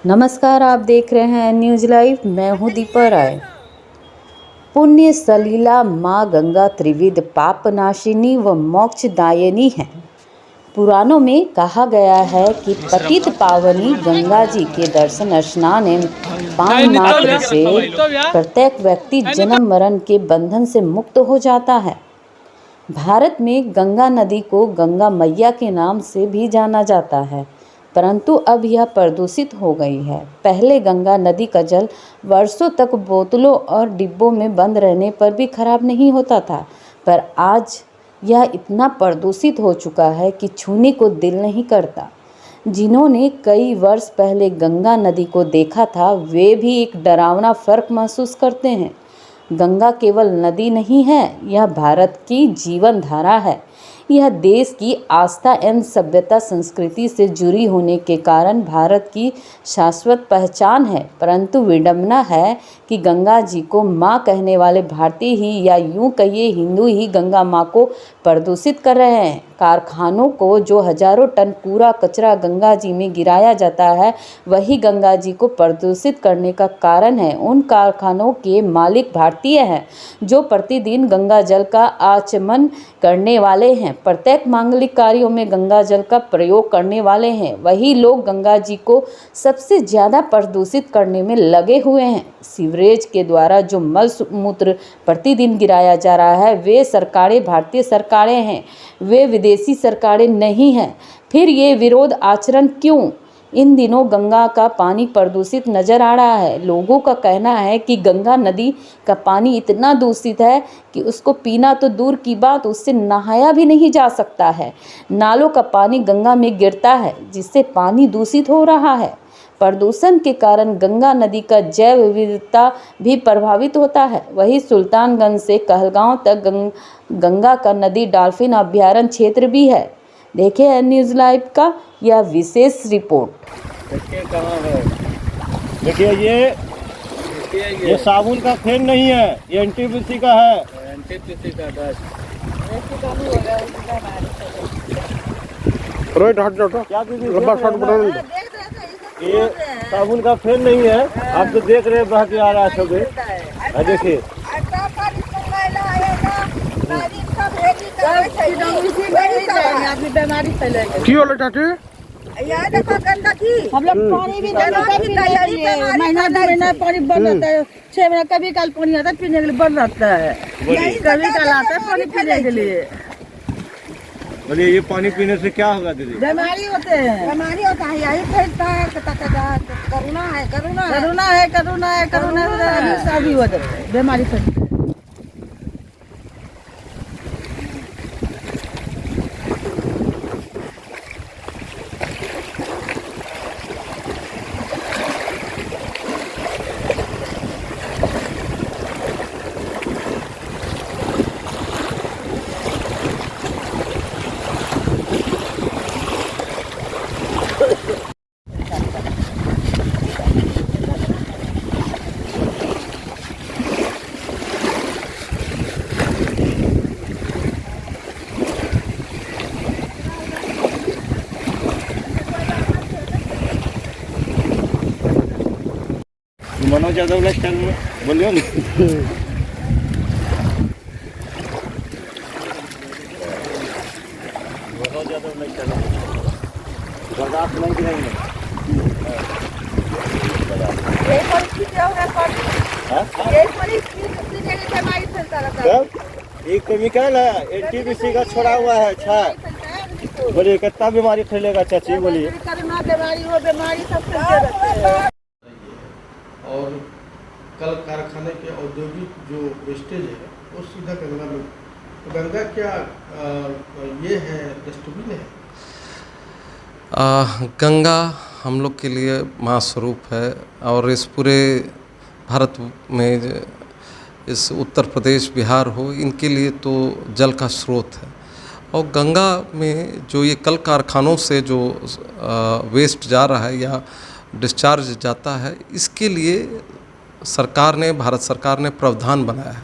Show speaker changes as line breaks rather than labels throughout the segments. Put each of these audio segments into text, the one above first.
नमस्कार, आप देख रहे हैं न्यूज़ लाइव। मैं हूं दीपा राय। पुण्य सलीला माँ गंगा त्रिविध पापनाशिनी व मोक्षदायिनी है। पुराणों में कहा गया है कि पतित पावनी गंगा जी के दर्शन स्नान एवं पान मात्र से प्रत्येक व्यक्ति जन्म मरण के बंधन से मुक्त हो जाता है। भारत में गंगा नदी को गंगा मैया के नाम से भी जाना जाता है, परंतु अब यह प्रदूषित हो गई है। पहले गंगा नदी का जल वर्षों तक बोतलों और डिब्बों में बंद रहने पर भी खराब नहीं होता था, पर आज यह इतना प्रदूषित हो चुका है कि छूने को दिल नहीं करता। जिन्होंने कई वर्ष पहले गंगा नदी को देखा था, वे भी एक डरावना फर्क महसूस करते हैं। गंगा केवल नदी नहीं है, यह भारत की जीवन धारा है। यह देश की आस्था एवं सभ्यता संस्कृति से जुड़ी होने के कारण भारत की शाश्वत पहचान है। परंतु विडंबना है कि गंगा जी को माँ कहने वाले भारतीय ही, या यूं कहिए हिंदू ही, गंगा माँ को प्रदूषित कर रहे हैं। कारखानों को जो हजारों टन कूड़ा कचरा गंगा जी में गिराया जाता है, वही गंगा जी को प्रदूषित करने का कारण है। उन कारखानों के मालिक भारतीय हैं, जो प्रतिदिन गंगा जल का आचमन करने वाले हैं, प्रत्येक मांगलिक कार्यों में गंगा जल का प्रयोग करने वाले हैं। वही लोग गंगा जी को सबसे ज़्यादा प्रदूषित करने में लगे हुए हैं। सीवरेज के द्वारा जो मल मूत्र प्रतिदिन गिराया जा रहा है, वे सरकारें भारतीय सरकारें हैं, वे विदेशी सरकारें नहीं हैं। फिर ये विरोध आचरण क्यों? इन दिनों गंगा का पानी प्रदूषित नज़र आ रहा है। लोगों का कहना है कि गंगा नदी का पानी इतना दूषित है कि उसको पीना तो दूर की बात, उससे नहाया भी नहीं जा सकता है। नालों का पानी गंगा में गिरता है, जिससे पानी दूषित हो रहा है। प्रदूषण के कारण गंगा नदी का जैव विविधता भी प्रभावित होता है। वही सुल्तानगंज से कहलगांव तक गंगा का नदी डॉल्फिन अभ्यारण्य क्षेत्र भी है। देखिए न्यूज़ लाइव का यह विशेष रिपोर्ट।
देखिए कहाँ है, देखिए ये साबुन का फेन नहीं है, ये एनटीपीसी का है। एनटीपीसी का क्या ये साबुन का फेन नहीं है। आप तो देख रहे हैं, बह के आ रहा है सब। देखिए
की होलो चाची?
हम लोग पानी भी महीना 2 महीना पानी बंद रहता है, 6 महीना कभी काल पानी आता है, पीने के लिए बंद रहता है। कभी काल आता है पानी पीने के लिए।
बोलिए ये पानी पीने से क्या होगा दीदी?
बीमारी होते हैं,
बीमारी होता है। यही फैलता है, करुणा है, करुणा है,
करुणा है, करुणा है, करुणा है, शादी हो जाती है, बीमारी फैलती है।
मनोज यादव ने चल बोलियो ना। मनोज यादव ने चल बर्दाश्त नहीं करेंगे। ये केमिकल है, एनटीपीसी का छोड़ा हुआ है। अच्छा बोलिए कितना बीमारी फैलेगा चाची? बोलिए
बीमारी सब
और कल कारखाने के औद्योगिक जो वेस्टेज है वो सीधा गंगा में। तो गंगा क्या ये है, डस्टबिन है?
गंगा हम लोग के लिए माँ स्वरूप है, और इस पूरे भारत में, इस उत्तर प्रदेश बिहार हो, इनके लिए तो जल का स्रोत है। और गंगा में जो ये कल कारखानों से जो वेस्ट जा रहा है या डिस्चार्ज जाता है, इसके लिए सरकार ने, भारत सरकार ने प्रावधान बनाया है।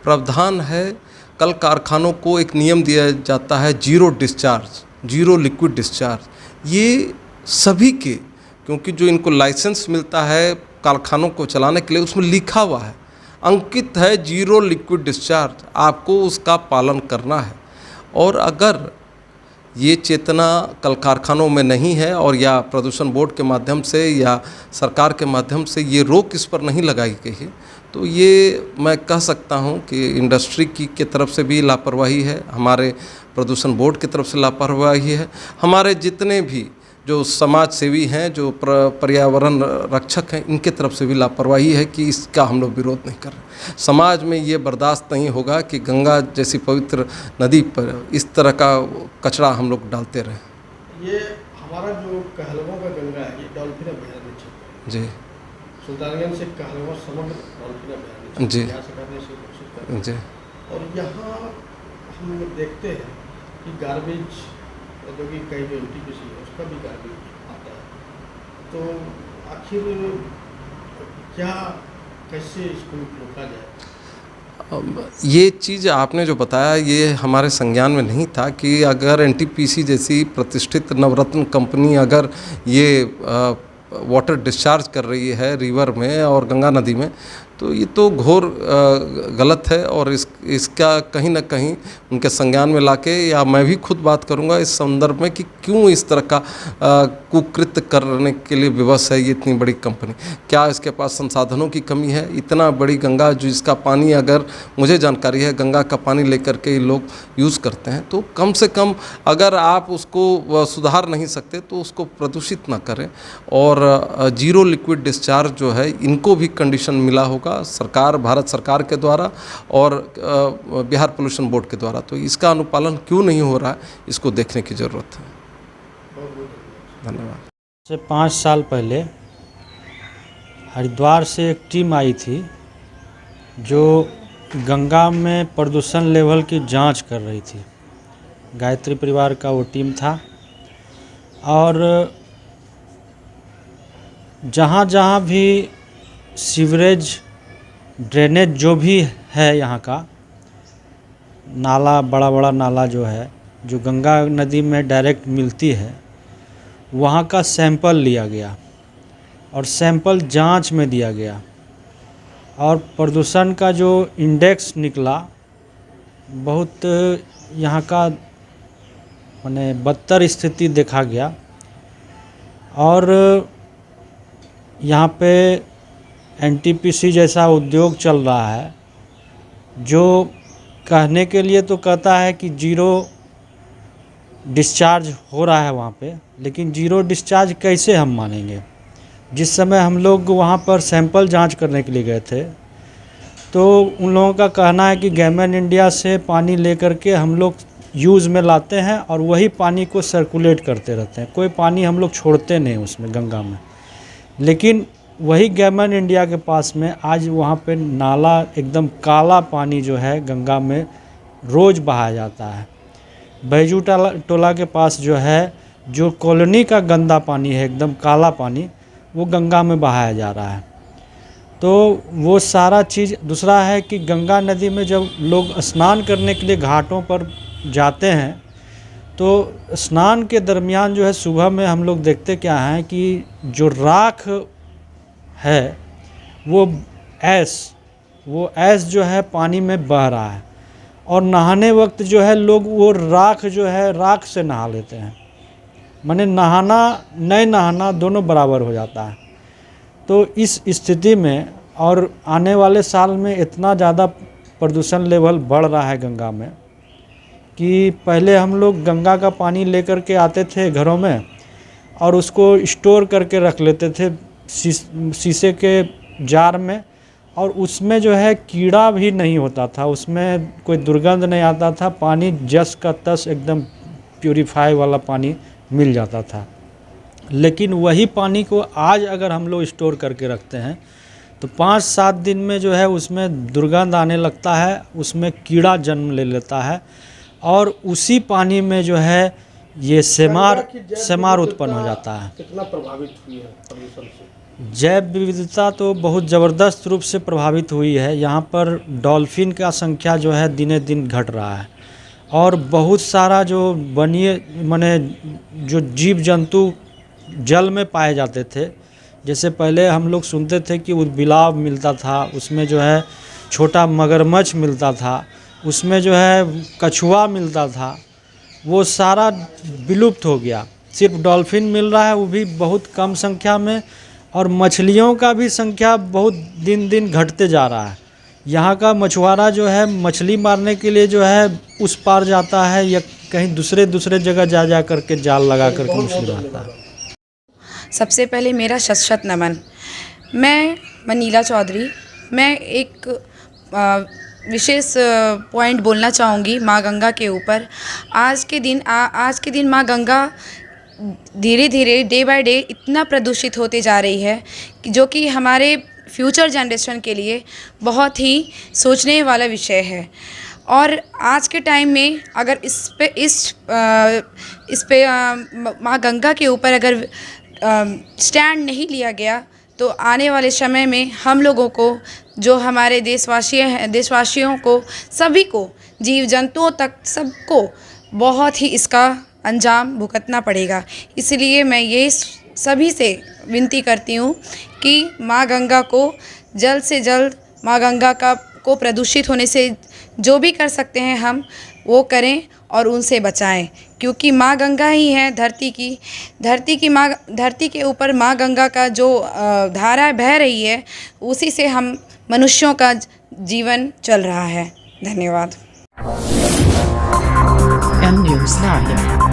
प्रावधान है, कल कारखानों को एक नियम दिया जाता है, zero discharge, zero liquid discharge. ये सभी के क्योंकि जो इनको लाइसेंस मिलता है कारखानों को चलाने के लिए उसमें लिखा हुआ है, अंकित है जीरो लिक्विड डिस्चार्ज, आपको उसका पालन करना है। और अगर ये चेतना कल कारखानों में नहीं है और या प्रदूषण बोर्ड के माध्यम से या सरकार के माध्यम से ये रोक इस पर नहीं लगाई गई है, तो ये मैं कह सकता हूँ कि इंडस्ट्री की तरफ से भी लापरवाही है, हमारे प्रदूषण बोर्ड की तरफ से लापरवाही है, हमारे जितने भी जो समाज सेवी हैं, जो पर्यावरण रक्षक हैं, इनके तरफ से भी लापरवाही है कि इसका हम लोग विरोध नहीं कर रहे। समाज में ये बर्दाश्त नहीं होगा कि गंगा जैसी पवित्र नदी पर इस तरह का कचरा हम लोग डालते रहें।
ये हमारा जो कहलगांव का गंगा है, ये डॉल्फिन अभयारण्य क्षेत्र
जी
सुल्तानगंज से कहलगांव समग्र डॉल्फिन अभयारण्य
जी
यहाँ से करने से घोषित करते हैं।
जी।
और यहाँ हम लोग देखते हैं कि गार्बेज जो कि कई जो NTPC है उसका भी गार्बेज आता है, तो आखिर क्या कैसे इसको रोका जाए?
ये चीज़ आपने जो बताया ये हमारे संज्ञान में नहीं था कि अगर NTPC जैसी प्रतिष्ठित नवरत्न कंपनी अगर ये वाटर डिस्चार्ज कर रही है रिवर में और गंगा नदी में, तो ये तो घोर गलत है। और इसका कहीं ना कहीं उनके संज्ञान में लाके, या मैं भी खुद बात करूंगा इस संदर्भ में कि क्यों इस तरह का कुकृत्य करने के लिए विवश है ये इतनी बड़ी कंपनी। क्या इसके पास संसाधनों की कमी है? इतना बड़ी गंगा जिसका पानी, अगर मुझे जानकारी है गंगा का पानी लेकर के लोग यूज़ करते हैं, तो कम से कम अगर आप उसको सुधार नहीं सकते तो उसको प्रदूषित ना करें। और जीरो लिक्विड डिस्चार्ज जो है, इनको भी कंडीशन मिला होगा सरकार, भारत सरकार के द्वारा और बिहार पोल्यूशन बोर्ड के द्वारा, तो इसका अनुपालन क्यों नहीं हो रहा है, इसको देखने की ज़रूरत है। धन्यवाद।
से 5 साल पहले हरिद्वार से एक टीम आई थी जो गंगा में प्रदूषण लेवल की जांच कर रही थी। गायत्री परिवार का वो टीम था, और जहाँ जहाँ भी सीवरेज ड्रेनेज जो भी है, यहाँ का नाला, बड़ा बड़ा नाला जो है, जो गंगा नदी में डायरेक्ट मिलती है, वहाँ का सैंपल लिया गया और सैंपल जांच में दिया गया, और प्रदूषण का जो इंडेक्स निकला बहुत यहाँ का माने बदतर स्थिति देखा गया। और यहाँ पे NTPC जैसा उद्योग चल रहा है जो कहने के लिए तो कहता है कि जीरो डिस्चार्ज हो रहा है वहाँ पे, लेकिन जीरो डिस्चार्ज कैसे हम मानेंगे? जिस समय हम लोग वहाँ पर सैंपल जांच करने के लिए गए थे, तो उन लोगों का कहना है कि गवर्नमेंट इंडिया से पानी लेकर के हम लोग यूज़ में लाते हैं और वही पानी को सर्कुलेट करते रहते हैं, कोई पानी हम लोग छोड़ते नहीं उसमें गंगा में। लेकिन वही गवर्नमेंट इंडिया के पास में आज वहाँ पे नाला एकदम काला पानी जो है गंगा में रोज़ बहाया जाता है। बैजू टोला के पास जो है, जो कॉलोनी का गंदा पानी है, एकदम काला पानी, वो गंगा में बहाया जा रहा है। तो वो सारा चीज़। दूसरा है कि गंगा नदी में जब लोग स्नान करने के लिए घाटों पर जाते हैं, तो स्नान के दरमियान जो है सुबह में हम लोग देखते क्या हैं कि जो राख है वो ऐश जो है पानी में बह रहा है, और नहाने वक्त जो है लोग वो राख जो है राख से नहा लेते हैं। माने नहाना नहीं नहाना दोनों बराबर हो जाता है। तो इस स्थिति में और आने वाले साल में इतना ज़्यादा प्रदूषण लेवल बढ़ रहा है गंगा में कि पहले हम लोग गंगा का पानी लेकर के आते थे घरों में और उसको स्टोर करके रख लेते थे शीशे के जार में, और उसमें जो है कीड़ा भी नहीं होता था, उसमें कोई दुर्गंध नहीं आता था, पानी जस का तस एकदम प्यूरीफाई वाला पानी मिल जाता था। लेकिन वही पानी को आज अगर हम लोग स्टोर करके रखते हैं तो 5-7 दिन में जो है उसमें दुर्गंध आने लगता है, उसमें कीड़ा जन्म ले लेता है, और उसी पानी में जो है ये सेमार उत्पन्न हो जाता है।
कितना प्रभावित हुई है प्रदूषण से?
जैव विविधता तो बहुत ज़बरदस्त रूप से प्रभावित हुई है। यहाँ पर डॉल्फिन का संख्या जो है दिने दिन घट रहा है, और बहुत सारा जो माने जो जीव जंतु जल में पाए जाते थे। जैसे पहले हम लोग सुनते थे कि बिलाव मिलता था, उसमें जो है छोटा मगरमच्छ मिलता था, उसमें जो है कछुआ मिलता था, वो सारा विलुप्त हो गया। सिर्फ डॉल्फिन मिल रहा है, वो भी बहुत कम संख्या में, और मछलियों का भी संख्या बहुत दिन दिन घटते जा रहा है। यहाँ का मछुआरा जो है मछली मारने के लिए जो है उस पार जाता है या कहीं दूसरे जगह जा करके जाल लगा करके मछली मारता है।
सबसे पहले मेरा शत नमन। मैं मनीला चौधरी, मैं एक विशेष पॉइंट बोलना चाहूँगी माँ गंगा के ऊपर। आज के दिन माँ गंगा धीरे धीरे डे बाय डे इतना प्रदूषित होते जा रही है कि जो कि हमारे फ्यूचर जनरेशन के लिए बहुत ही सोचने वाला विषय है। और आज के टाइम में अगर इस पे माँ गंगा के ऊपर अगर स्टैंड नहीं लिया गया तो आने वाले समय में हम लोगों को, जो हमारे देशवासियों को, सभी को, जीव जंतुओं तक सबको बहुत ही इसका अंजाम भुगतना पड़ेगा। इसलिए मैं ये सभी से विनती करती हूँ कि माँ गंगा को जल्द से जल्द, माँ गंगा को प्रदूषित होने से जो भी कर सकते हैं हम वो करें और उनसे बचाएं, क्योंकि माँ गंगा ही है धरती के ऊपर माँ गंगा का जो धारा बह रही है, उसी से हम मनुष्यों का जीवन चल रहा है। धन्यवाद।
M News Live.